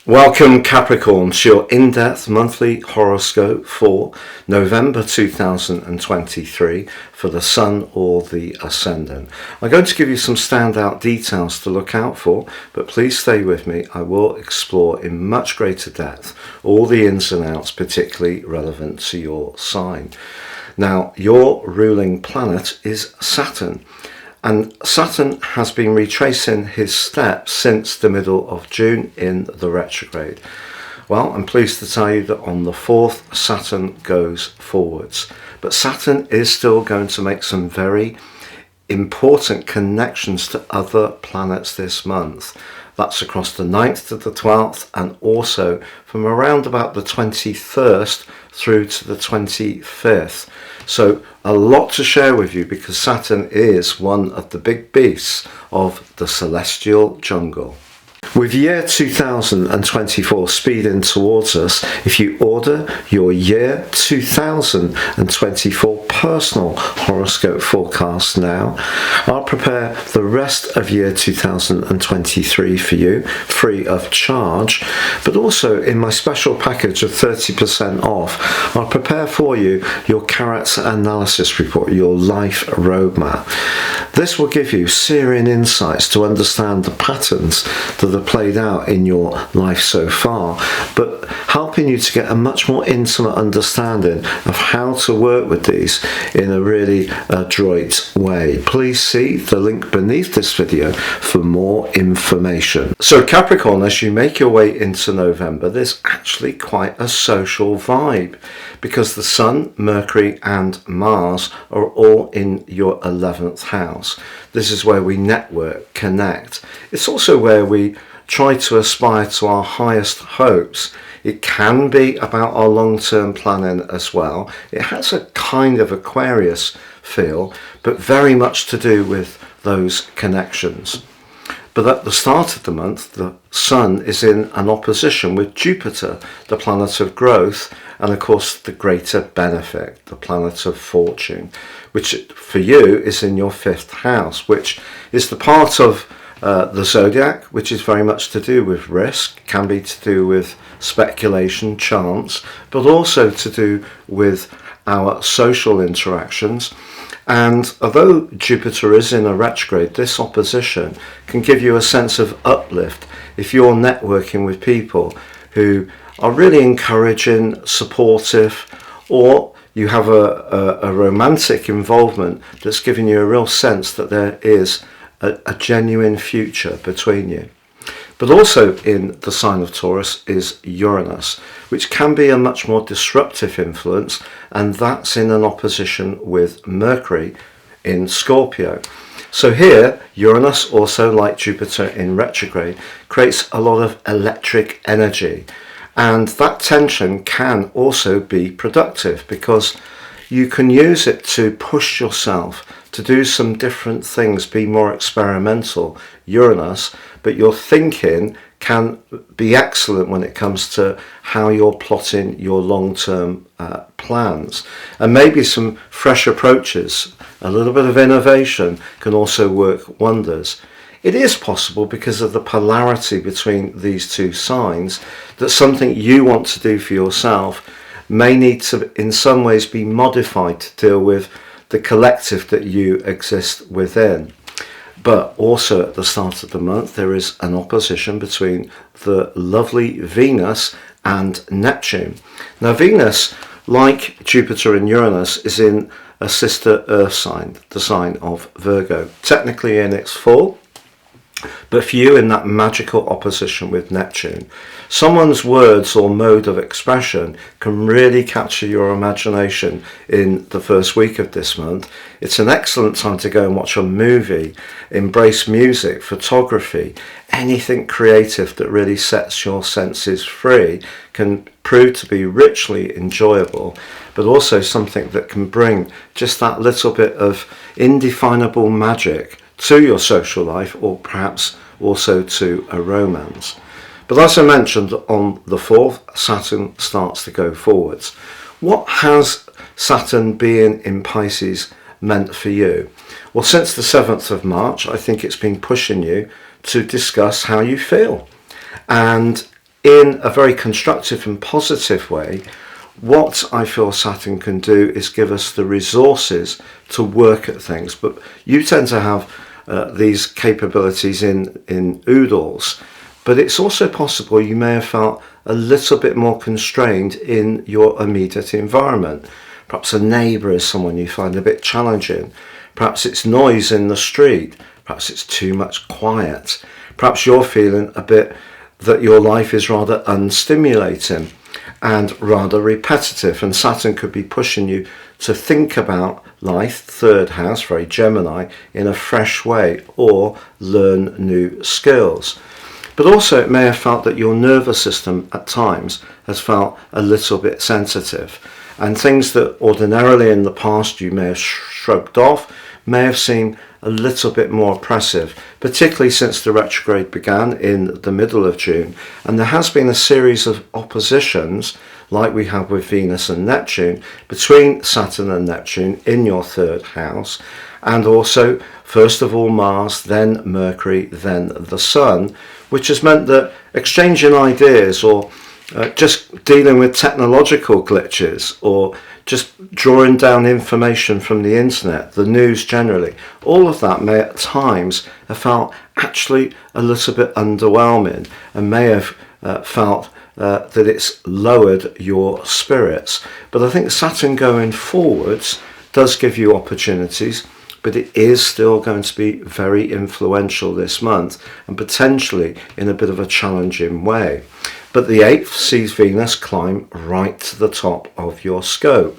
Welcome Capricorn to your in-depth monthly horoscope for November 2023 for the Sun or the Ascendant. I'm going to give you some standout details to look out for, but please stay with me. I will explore in much greater depth all the ins and outs particularly relevant to your sign. Now, your ruling planet is Saturn. And Saturn has been retracing his steps since the middle of June in the retrograde. Well, I'm pleased to tell you that on the 4th, Saturn goes forwards. But Saturn is still going to make some very important connections to other planets this month. That's across the 9th to the 12th and also from around about the 21st through to the 25th. So a lot to share with you because Saturn is one of the big beasts of the celestial jungle. With year 2024 speeding towards us, if you order your year 2024 personal horoscope forecast now, I'll prepare the rest of year 2023 for you, free of charge. But also in my special package of 30% off, I'll prepare for you your character analysis report, your life roadmap. This will give you searing insights to understand the patterns that are played out in your life so far, but helping you to get a much more intimate understanding of how to work with these in a really adroit way. Please see the link beneath this video for more information. So Capricorn, as you make your way into November, there's actually quite a social vibe because the Sun, Mercury and Mars are all in your 11th house. This is where we network, connect. It's also where we try to aspire to our highest hopes. It can be about our long-term planning as well. It has a kind of Aquarius feel, but very much to do with those connections. But at the start of the month, the Sun is in an opposition with Jupiter, the planet of growth, and of course the greater benefit, the planet of fortune, which for you is in your 5th house, which is the part of the zodiac, which is very much to do with risk, can be to do with speculation, chance, but also to do with our social interactions. And although Jupiter is in a retrograde, this opposition can give you a sense of uplift if you're networking with people who are really encouraging, supportive, or you have a romantic involvement that's giving you a real sense that there is a genuine future between you. But also in the sign of Taurus is Uranus, which can be a much more disruptive influence, and that's in an opposition with Mercury in Scorpio. So here, Uranus, also like Jupiter in retrograde, creates a lot of electric energy. And that tension can also be productive because you can use it to push yourself to do some different things, be more experimental, Uranus, but your thinking can be excellent when it comes to how you're plotting your long-term plans. And maybe some fresh approaches, a little bit of innovation can also work wonders. It is possible, because of the polarity between these two signs, that something you want to do for yourself may need to in some ways be modified to deal with the collective that you exist within. But also at the start of the month there is an opposition between the lovely Venus and Neptune. Now Venus, like Jupiter and Uranus, is in a sister earth sign, the sign of Virgo, technically in its full, but for you in that magical opposition with Neptune. Someone's words or mode of expression can really capture your imagination in the first week of this month. It's an excellent time to go and watch a movie, embrace music, photography, anything creative that really sets your senses free can prove to be richly enjoyable, but also something that can bring just that little bit of indefinable magic to your social life, or perhaps also to a romance. But as I mentioned, on the 4th, Saturn starts to go forwards. What has Saturn being in Pisces meant for you? Well, since the 7th of March, I think it's been pushing you to discuss how you feel. And in a very constructive and positive way, what I feel Saturn can do is give us the resources to work at things. But you tend to have these capabilities in oodles. But it's also possible you may have felt a little bit more constrained in your immediate environment. Perhaps a neighbour is someone you find a bit challenging. Perhaps it's noise in the street. Perhaps it's too much quiet. Perhaps you're feeling a bit that your life is rather unstimulating and rather repetitive, and Saturn could be pushing you to think about life, third house, very Gemini, in a fresh way, or learn new skills. But also it may have felt that your nervous system at times has felt a little bit sensitive, and things that ordinarily in the past you may have shrugged off may have seemed a little bit more oppressive, particularly since the retrograde began in the middle of June. And there has been a series of oppositions, like we have with Venus and Neptune, between Saturn and Neptune in your third house, and also first of all Mars, then Mercury, then the Sun, which has meant that exchanging ideas, or just dealing with technological glitches, or just drawing down information from the internet, the news generally, all of that may at times have felt actually a little bit underwhelming, and may have felt that it's lowered your spirits. But I think Saturn going forwards does give you opportunities, but it is still going to be very influential this month, and potentially in a bit of a challenging way. But the 8th sees Venus climb right to the top of your scope.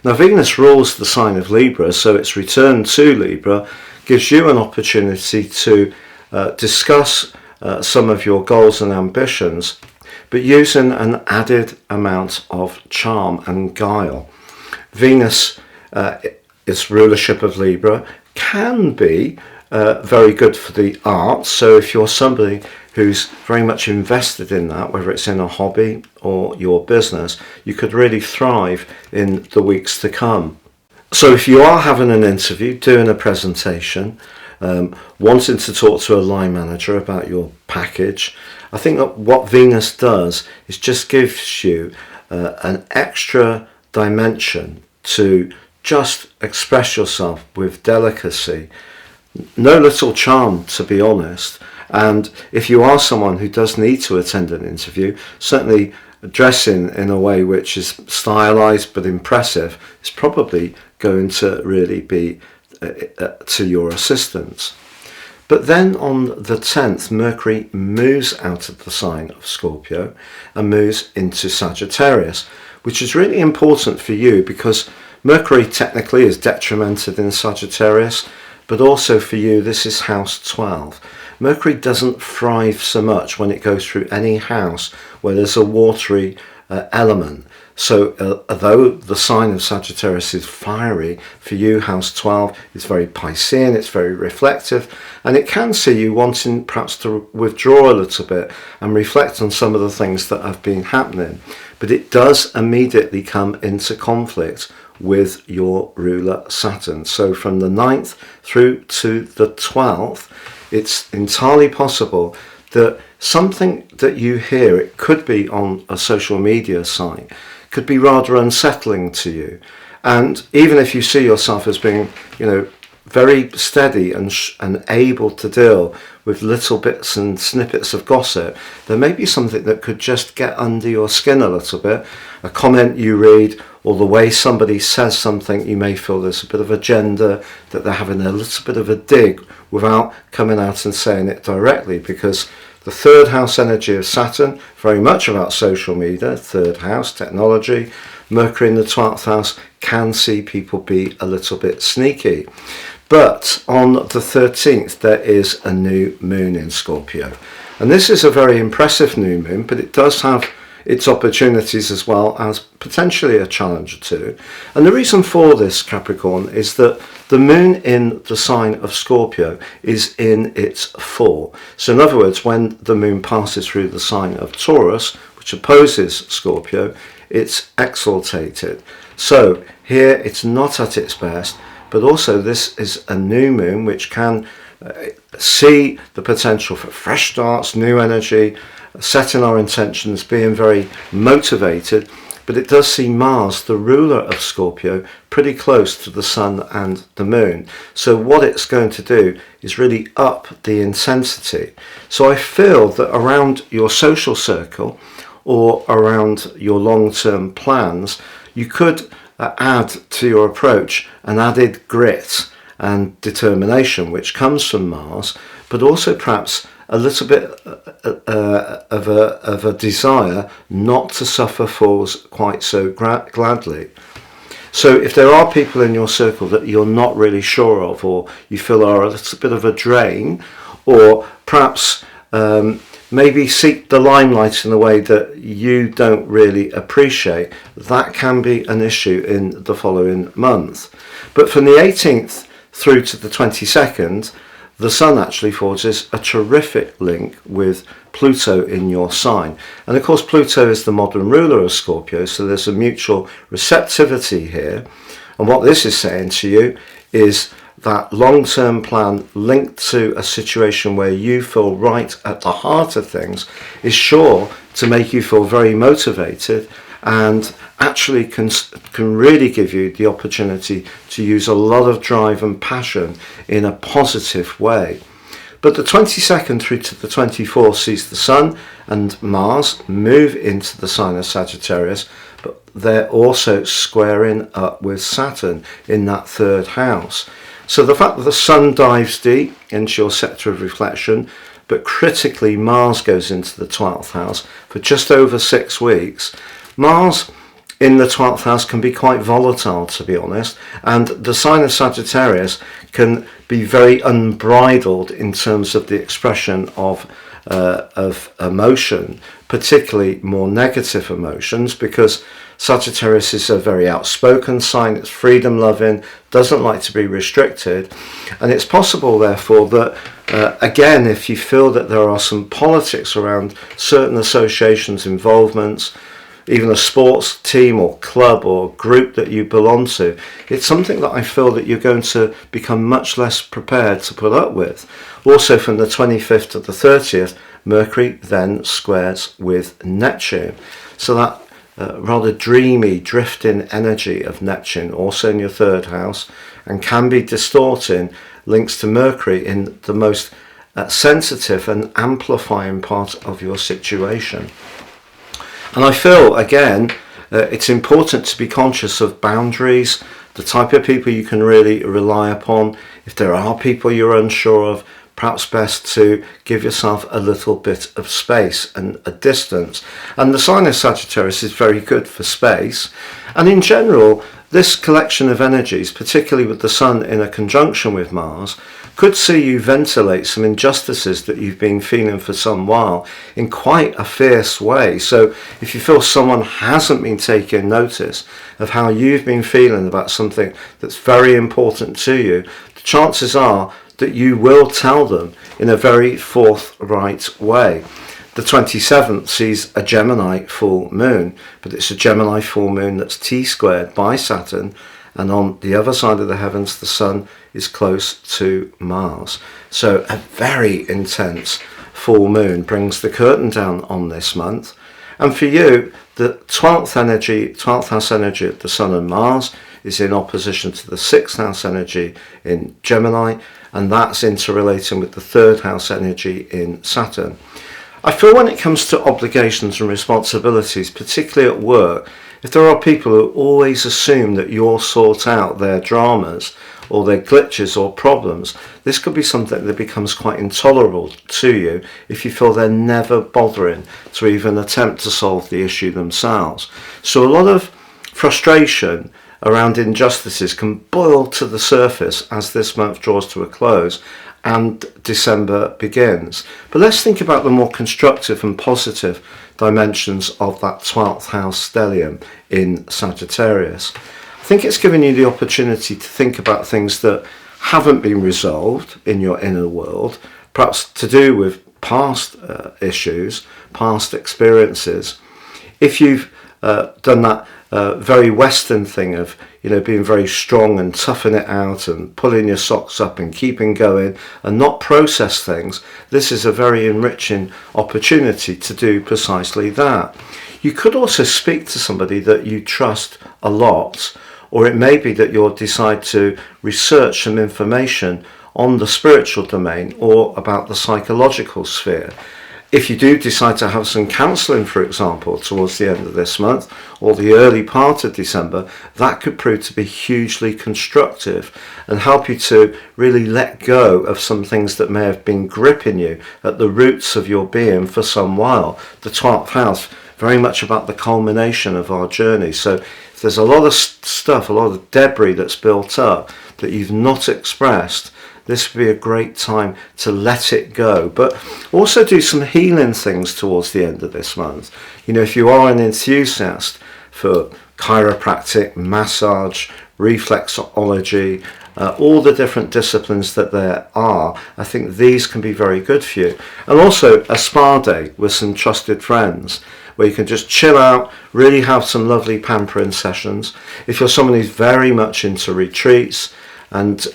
Now Venus rules the sign of Libra, so its return to Libra gives you an opportunity to discuss some of your goals and ambitions, but using an added amount of charm and guile. Venus, its rulership of Libra, can be very good for the arts. So if you're somebody who's very much invested in that, whether it's in a hobby or your business, you could really thrive in the weeks to come. So if you are having an interview, doing a presentation, wanting to talk to a line manager about your package, I think that what Venus does is just gives you an extra dimension to just express yourself with delicacy. No little charm, to be honest. And if you are someone who does need to attend an interview, certainly dressing in a way which is stylized but impressive is probably going to really be to your assistance. But then on the 10th, Mercury moves out of the sign of Scorpio and moves into Sagittarius, which is really important for you because Mercury technically is detrimented in Sagittarius, but also for you this is house 12. Mercury doesn't thrive so much when it goes through any house where there's a watery element. So although the sign of Sagittarius is fiery, for you house 12 is very Piscean, it's very reflective, and it can see you wanting perhaps to withdraw a little bit and reflect on some of the things that have been happening. But it does immediately come into conflict with your ruler Saturn. So from the 9th through to the 12th, it's entirely possible that something that you hear, it could be on a social media site, could be rather unsettling to you. And even if you see yourself as being, very steady and able to deal with little bits and snippets of gossip, there may be something that could just get under your skin a little bit. A comment you read, or the way somebody says something, you may feel there's a bit of agenda, that they're having a little bit of a dig without coming out and saying it directly, because the third house energy of Saturn, very much about social media, third house, technology. Mercury in the 12th house can see people be a little bit sneaky. But on the 13th, there is a new moon in Scorpio. And this is a very impressive new moon, but it does have its opportunities as well as potentially a challenge too. And the reason for this, Capricorn, is that the moon in the sign of Scorpio is in its full. So in other words, when the moon passes through the sign of Taurus, which opposes Scorpio, it's exaltated. So here it's not at its best, but also this is a new moon which can see the potential for fresh starts, new energy, setting our intentions, being very motivated. But it does see Mars, the ruler of Scorpio, pretty close to the Sun and the Moon. So what it's going to do is really up the intensity. So I feel that around your social circle or around your long-term plans, you could add to your approach an added grit and determination, which comes from Mars, but also perhaps a little bit of a desire not to suffer falls quite so gladly. So if there are people in your circle that you're not really sure of, or you feel are a little bit of a drain, or perhaps maybe seek the limelight in a way that you don't really appreciate, that can be an issue in the following month. But from the 18th through to the 22nd, the Sun actually forges a terrific link with Pluto in your sign. And of course, Pluto is the modern ruler of Scorpio, so there's a mutual receptivity here. And what this is saying to you is that long-term plan linked to a situation where you feel right at the heart of things is sure to make you feel very motivated, and actually can really give you the opportunity to use a lot of drive and passion in a positive way. But the 22nd through to the 24th sees the Sun and Mars move into the sign of Sagittarius, but they're also squaring up with Saturn in that third house. So the fact that the Sun dives deep into your sector of reflection, but critically Mars goes into the 12th house for just over 6 weeks. Mars in the 12th house can be quite volatile, to be honest, and the sign of Sagittarius can be very unbridled in terms of the expression of emotion, particularly more negative emotions, because Sagittarius is a very outspoken sign. It's freedom loving, doesn't like to be restricted, and it's possible therefore that again, if you feel that there are some politics around certain associations, involvements, even a sports team or club or group that you belong to, it's something that I feel that you're going to become much less prepared to put up with. Also from the 25th to the 30th, Mercury then squares with Neptune. So that rather dreamy, drifting energy of Neptune, also in your third house, and can be distorting, links to Mercury in the most sensitive and amplifying part of your situation. And I feel, again, it's important to be conscious of boundaries, the type of people you can really rely upon. If there are people you're unsure of, perhaps best to give yourself a little bit of space and a distance. And the sign of Sagittarius is very good for space. And in general, this collection of energies, particularly with the Sun in a conjunction with Mars, could see you ventilate some injustices that you've been feeling for some while in quite a fierce way. So if you feel someone hasn't been taking notice of how you've been feeling about something that's very important to you, the chances are that you will tell them in a very forthright way. The 27th sees a Gemini full moon, but it's a Gemini full moon that's T-squared by Saturn, and on the other side of the heavens, the Sun is close to Mars. So a very intense full moon brings the curtain down on this month. And for you, the 12th house energy of the Sun and Mars is in opposition to the 6th house energy in Gemini, and that's interrelating with the 3rd house energy in Saturn. I feel when it comes to obligations and responsibilities, particularly at work, if there are people who always assume that you'll sort out their dramas or their glitches or problems, this could be something that becomes quite intolerable to you if you feel they're never bothering to even attempt to solve the issue themselves. So a lot of frustration around injustices can boil to the surface as this month draws to a close and December begins. But let's think about the more constructive and positive dimensions of that 12th house stellium in Sagittarius. I think it's given you the opportunity to think about things that haven't been resolved in your inner world, perhaps to do with past issues, past experiences. If you've done that very Western thing of, you know, being very strong and toughing it out and pulling your socks up and keeping going and not process things, this is a very enriching opportunity to do precisely that. You could also speak to somebody that you trust a lot, or it may be that you'll decide to research some information on the spiritual domain or about the psychological sphere. If you do decide to have some counselling, for example, towards the end of this month or the early part of December, that could prove to be hugely constructive and help you to really let go of some things that may have been gripping you at the roots of your being for some while. The 12th house, very much about the culmination of our journey. So if there's a lot of stuff, a lot of debris that's built up that you've not expressed, this would be a great time to let it go, but also do some healing things towards the end of this month. You know, if you are an enthusiast for chiropractic, massage, reflexology, all the different disciplines that there are, I think these can be very good for you. And also a spa day with some trusted friends, where you can just chill out, really have some lovely pampering sessions. If you're someone who's very much into retreats, and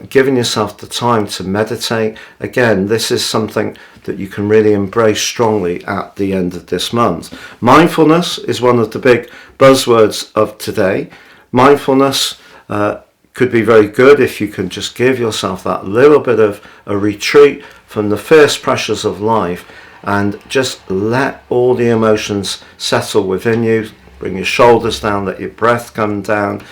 giving yourself the time to meditate, again, this is something that you can really embrace strongly at the end of this month. Mindfulness is one of the big buzzwords of today. Mindfulness could be very good if you can just give yourself that little bit of a retreat from the fierce pressures of life and just let all the emotions settle within you. Bring your shoulders down, let your breath come down,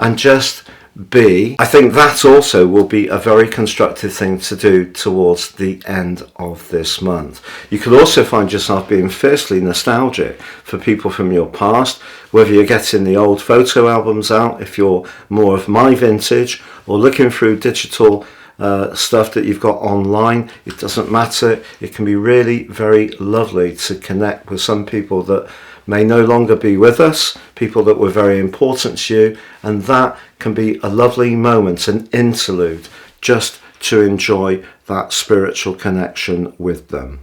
and just be. I think that also will be a very constructive thing to do towards the end of this month. You could also find yourself being fiercely nostalgic for people from your past, whether you're getting the old photo albums out, if you're more of my vintage, or looking through digital stuff that you've got online. It doesn't matter. It can be really very lovely to connect with some people that may no longer be with us, people that were very important to you, and that can be a lovely moment, an interlude, just to enjoy that spiritual connection with them.